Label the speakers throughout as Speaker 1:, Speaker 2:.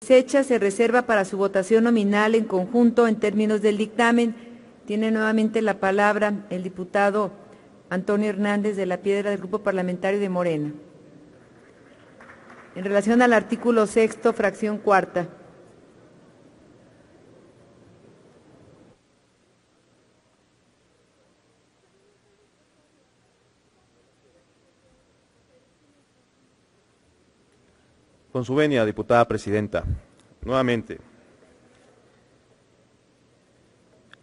Speaker 1: desecha, se reserva para su votación nominal en conjunto en términos del dictamen. Tiene nuevamente la palabra el diputado Antonio Hernández de la Piedra del Grupo Parlamentario de Morena. En relación al artículo 6º, fracción cuarta.
Speaker 2: Con su venia, diputada presidenta, nuevamente.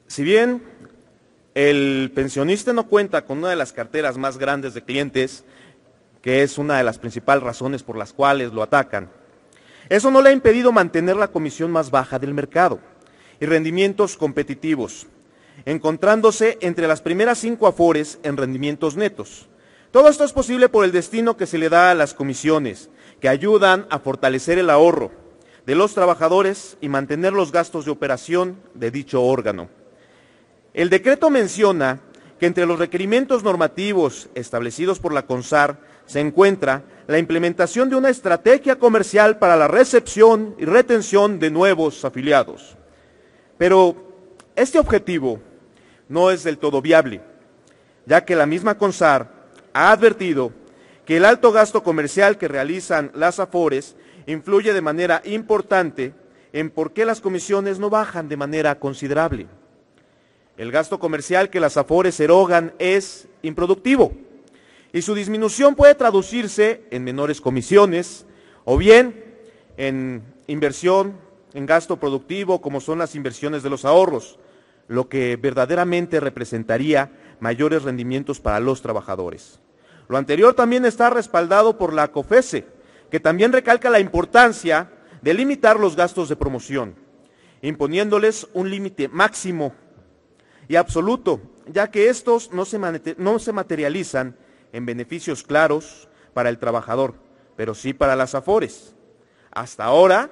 Speaker 2: Si bien el pensionista no cuenta con una de las carteras más grandes de clientes, que es una de las principales razones por las cuales lo atacan, eso no le ha impedido mantener la comisión más baja del mercado y rendimientos competitivos, encontrándose entre las primeras 5 afores en rendimientos netos. Todo esto es posible por el destino que se le da a las comisiones, que ayudan a fortalecer el ahorro de los trabajadores y mantener los gastos de operación de dicho órgano. El decreto menciona que entre los requerimientos normativos establecidos por la CONSAR se encuentra la implementación de una estrategia comercial para la recepción y retención de nuevos afiliados. Pero este objetivo no es del todo viable, ya que la misma CONSAR ha advertido que el alto gasto comercial que realizan las afores influye de manera importante en por qué las comisiones no bajan de manera considerable. El gasto comercial que las afores erogan es improductivo y su disminución puede traducirse en menores comisiones o bien en inversión, en gasto productivo, como son las inversiones de los ahorros, lo que verdaderamente representaría mayores rendimientos para los trabajadores. Lo anterior también está respaldado por la COFECE, que también recalca la importancia de limitar los gastos de promoción, imponiéndoles un límite máximo y absoluto, ya que estos no se materializan en beneficios claros para el trabajador, pero sí para las afores. Hasta ahora,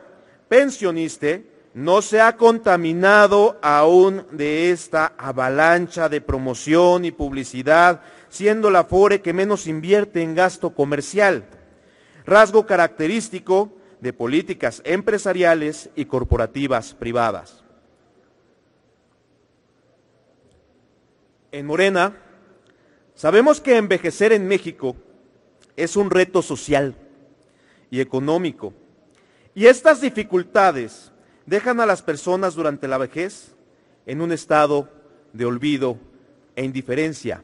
Speaker 2: Pensioniste no se ha contaminado aún de esta avalancha de promoción y publicidad, siendo la afore que menos invierte en gasto comercial, rasgo característico de políticas empresariales y corporativas privadas. En Morena, sabemos que envejecer en México es un reto social y económico, y estas dificultades dejan a las personas durante la vejez en un estado de olvido e indiferencia.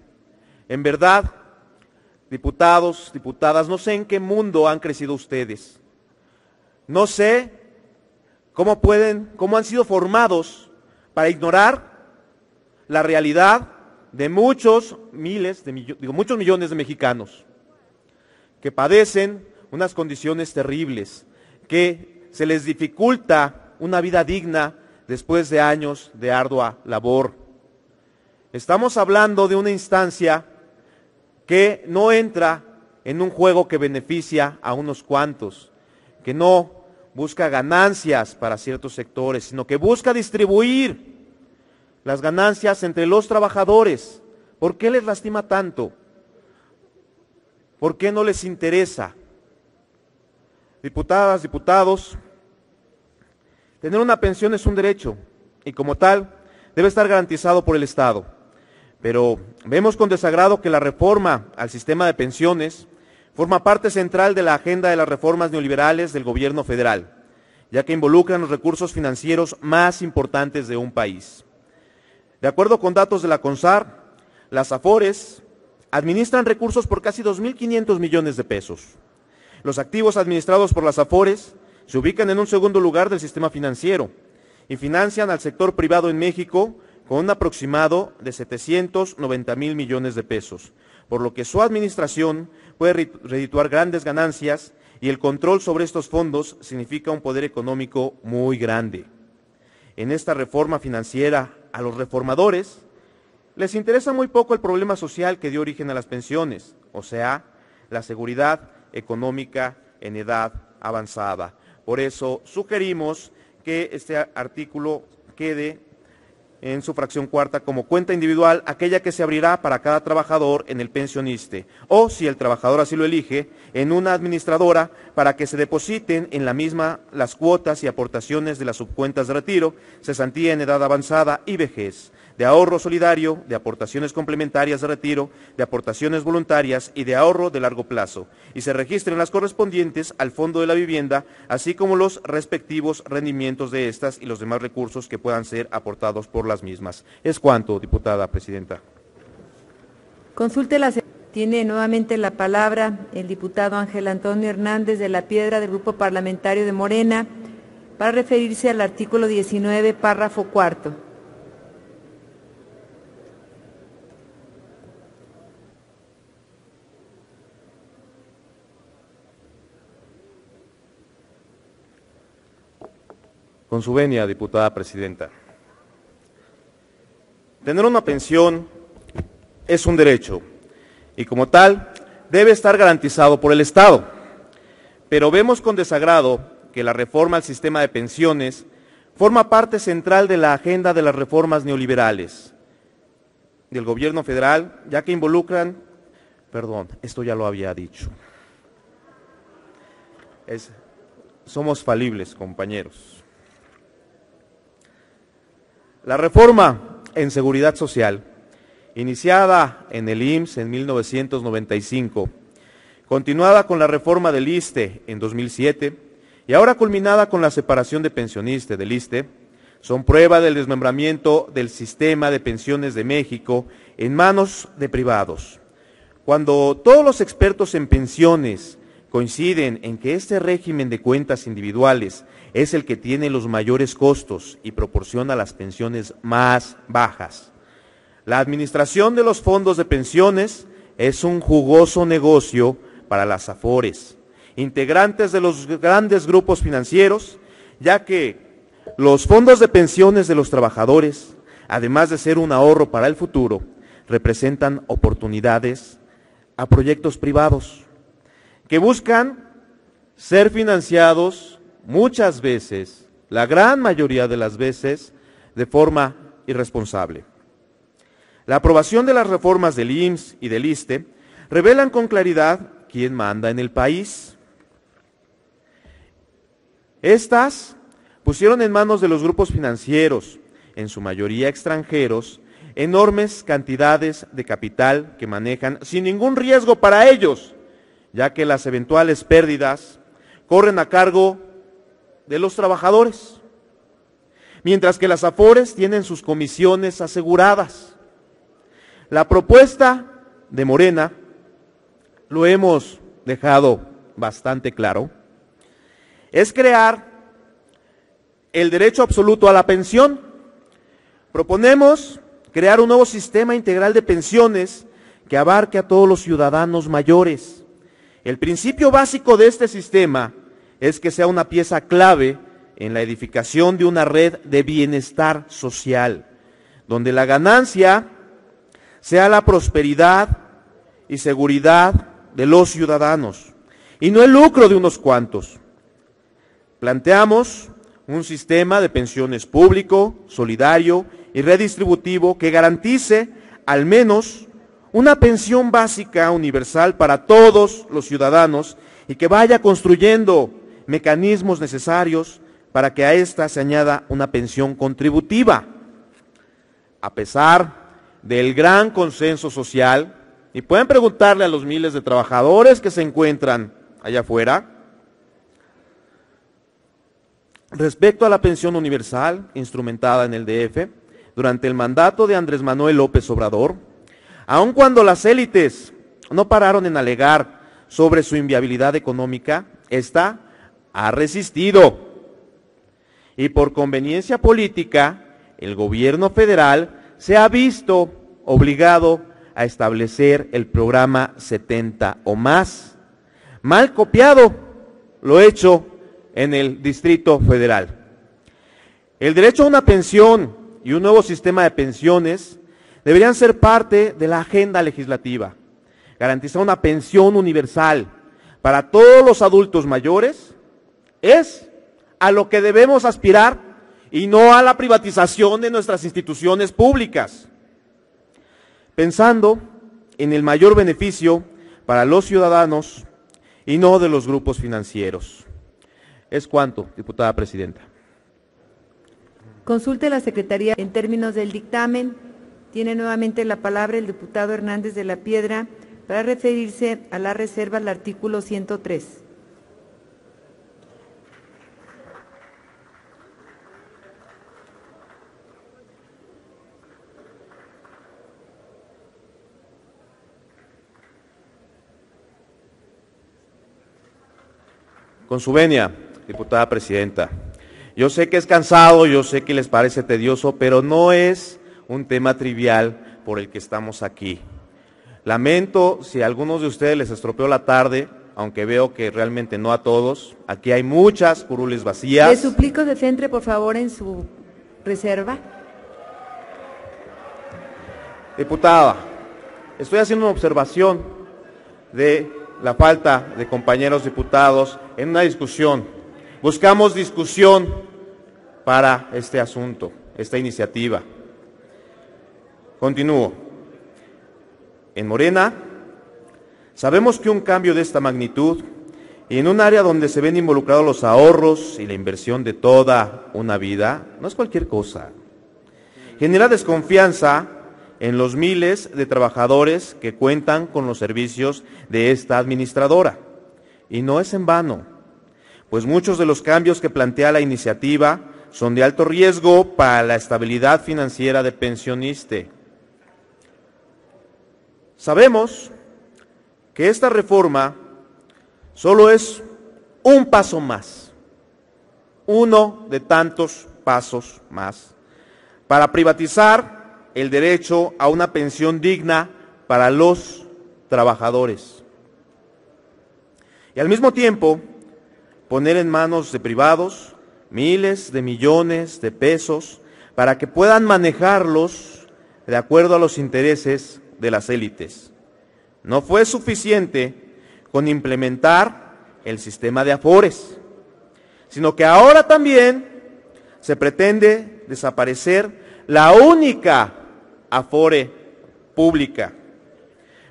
Speaker 2: En verdad, diputados, diputadas, no sé en qué mundo han crecido ustedes. No sé cómo han sido formados para ignorar la realidad de muchos millones de mexicanos que padecen unas condiciones terribles, que se les dificulta una vida digna después de años de ardua labor. Estamos hablando de una instancia que no entra en un juego que beneficia a unos cuantos, que no busca ganancias para ciertos sectores, sino que busca distribuir las ganancias entre los trabajadores. ¿Por qué les lastima tanto? ¿Por qué no les interesa? Diputadas, diputados, tener una pensión es un derecho y como tal debe estar garantizado por el Estado. Pero vemos con desagrado que la reforma al sistema de pensiones forma parte central de la agenda de las reformas neoliberales del gobierno federal, ya que involucran los recursos financieros más importantes de un país. De acuerdo con datos de la CONSAR, las afores administran recursos por casi 2.500 millones de pesos. Los activos administrados por las afores se ubican en un segundo lugar del sistema financiero y financian al sector privado en México con un aproximado de 790,000 millones de pesos, por lo que su administración puede redituar grandes ganancias y el control sobre estos fondos significa un poder económico muy grande. En esta reforma financiera, a los reformadores les interesa muy poco el problema social que dio origen a las pensiones, o sea, la seguridad económica en edad avanzada. Por eso sugerimos que este artículo quede en su fracción cuarta como cuenta individual, aquella que se abrirá para cada trabajador en el pensioniste, o si el trabajador así lo elige, en una administradora para que se depositen en la misma las cuotas y aportaciones de las subcuentas de retiro, cesantía en edad avanzada y vejez, de ahorro solidario, de aportaciones complementarias de retiro, de aportaciones voluntarias y de ahorro de largo plazo, y se registren las correspondientes al Fondo de la Vivienda, así como los respectivos rendimientos de estas y los demás recursos que puedan ser aportados por las mismas. Es cuanto, diputada presidenta.
Speaker 1: Consulte la. Tiene nuevamente la palabra el diputado Ángel Antonio Hernández de la Piedra del Grupo Parlamentario de Morena para referirse al artículo 19, párrafo cuarto.
Speaker 2: Con su venia, diputada presidenta. Tener una pensión es un derecho y como tal debe estar garantizado por el Estado. Pero vemos con desagrado que la reforma al sistema de pensiones forma parte central de la agenda de las reformas neoliberales del gobierno federal, ya que involucran, esto ya lo había dicho, somos falibles, compañeros. La reforma en seguridad social, iniciada en el IMSS en 1995, continuada con la reforma del ISSSTE en 2007 y ahora culminada con la separación de pensionistas del ISSSTE, son prueba del desmembramiento del sistema de pensiones de México en manos de privados. Cuando todos los expertos en pensiones coinciden en que este régimen de cuentas individuales es el que tiene los mayores costos y proporciona las pensiones más bajas. La administración de los fondos de pensiones es un jugoso negocio para las AFORES, integrantes de los grandes grupos financieros, ya que los fondos de pensiones de los trabajadores, además de ser un ahorro para el futuro, representan oportunidades a proyectos privados que buscan ser financiados muchas veces, la gran mayoría de las veces, de forma irresponsable. La aprobación de las reformas del IMSS y del ISSSTE revelan con claridad quién manda en el país. Estas pusieron en manos de los grupos financieros, en su mayoría extranjeros, enormes cantidades de capital que manejan sin ningún riesgo para ellos, ya que las eventuales pérdidas corren a cargo de los trabajadores, mientras que las AFORES tienen sus comisiones aseguradas. La propuesta de Morena, lo hemos dejado bastante claro, es crear el derecho absoluto a la pensión. Proponemos crear un nuevo sistema integral de pensiones que abarque a todos los ciudadanos mayores. El principio básico de este sistema es que sea una pieza clave en la edificación de una red de bienestar social, donde la ganancia sea la prosperidad y seguridad de los ciudadanos, y no el lucro de unos cuantos. Planteamos un sistema de pensiones público, solidario y redistributivo que garantice al menos una pensión básica universal para todos los ciudadanos y que vaya construyendo mecanismos necesarios para que a esta se añada una pensión contributiva. A pesar del gran consenso social, y pueden preguntarle a los miles de trabajadores que se encuentran allá afuera, respecto a la pensión universal instrumentada en el DF, durante el mandato de Andrés Manuel López Obrador, aun cuando las élites no pararon en alegar sobre su inviabilidad económica, esta ha resistido. Y por conveniencia política, el gobierno federal se ha visto obligado a establecer el programa 70 o más, mal copiado lo hecho en el Distrito Federal. El derecho a una pensión y un nuevo sistema de pensiones deberían ser parte de la agenda legislativa. Garantizar una pensión universal para todos los adultos mayores es a lo que debemos aspirar y no a la privatización de nuestras instituciones públicas, pensando en el mayor beneficio para los ciudadanos y no de los grupos financieros. Es cuanto, diputada presidenta.
Speaker 1: Consulte la Secretaría en términos del dictamen. Tiene nuevamente la palabra el diputado Hernández de la Piedra para referirse a la reserva al artículo 103.
Speaker 2: Con su venia, diputada presidenta, yo sé que es cansado, yo sé que les parece tedioso, pero no es un tema trivial por el que estamos aquí. Lamento si a algunos de ustedes les estropeó la tarde, aunque veo que realmente no a todos. Aquí hay muchas curules vacías.
Speaker 1: Le suplico se centre, por favor, en su reserva.
Speaker 2: Diputada, estoy haciendo una observación de la falta de compañeros diputados en una discusión. Buscamos discusión para este asunto, esta iniciativa. Continúo. En Morena, sabemos que un cambio de esta magnitud y en un área donde se ven involucrados los ahorros y la inversión de toda una vida, no es cualquier cosa. Genera desconfianza en los miles de trabajadores que cuentan con los servicios de esta administradora. Y no es en vano, pues muchos de los cambios que plantea la iniciativa son de alto riesgo para la estabilidad financiera del pensionista. Sabemos que esta reforma solo es un paso más, uno de tantos pasos más, para privatizar el derecho a una pensión digna para los trabajadores. Y al mismo tiempo, poner en manos de privados miles de millones de pesos para que puedan manejarlos de acuerdo a los intereses de las élites. No fue suficiente con implementar el sistema de afores, sino que ahora también se pretende desaparecer la única afore pública,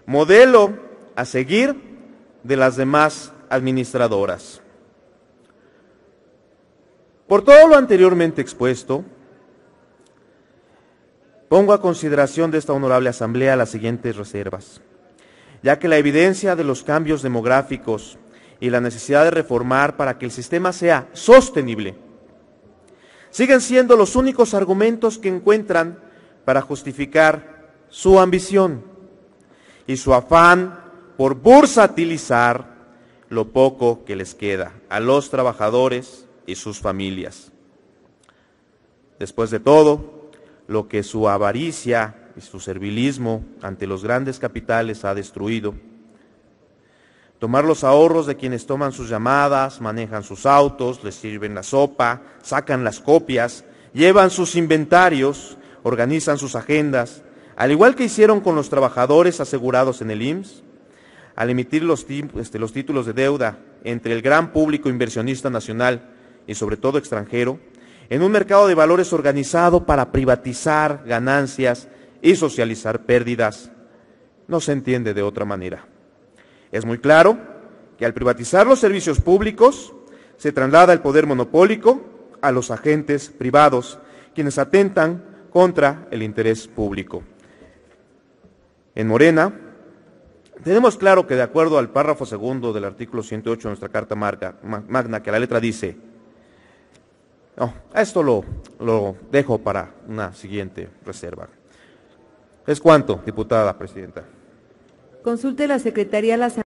Speaker 2: modelo a seguir de las demás administradoras. Por todo lo anteriormente expuesto, pongo a consideración de esta honorable asamblea las siguientes reservas, ya que la evidencia de los cambios demográficos y la necesidad de reformar para que el sistema sea sostenible siguen siendo los únicos argumentos que encuentran para justificar su ambición y su afán por bursatilizar lo poco que les queda a los trabajadores y sus familias. Después de todo, lo que su avaricia y su servilismo ante los grandes capitales ha destruido, tomar los ahorros de quienes toman sus llamadas, manejan sus autos, les sirven la sopa, sacan las copias, llevan sus inventarios, organizan sus agendas, al igual que hicieron con los trabajadores asegurados en el IMSS, al emitir los títulos de deuda entre el gran público inversionista nacional y sobre todo extranjero, en un mercado de valores organizado para privatizar ganancias y socializar pérdidas. No se entiende de otra manera. Es muy claro que al privatizar los servicios públicos se traslada el poder monopólico a los agentes privados, quienes atentan contra el interés público. En Morena, tenemos claro que de acuerdo al párrafo segundo del artículo 108 de nuestra Carta Magna, que a la letra dice, no, esto lo dejo para una siguiente reserva. ¿Es cuánto, diputada presidenta?
Speaker 1: Consulte la Secretaría la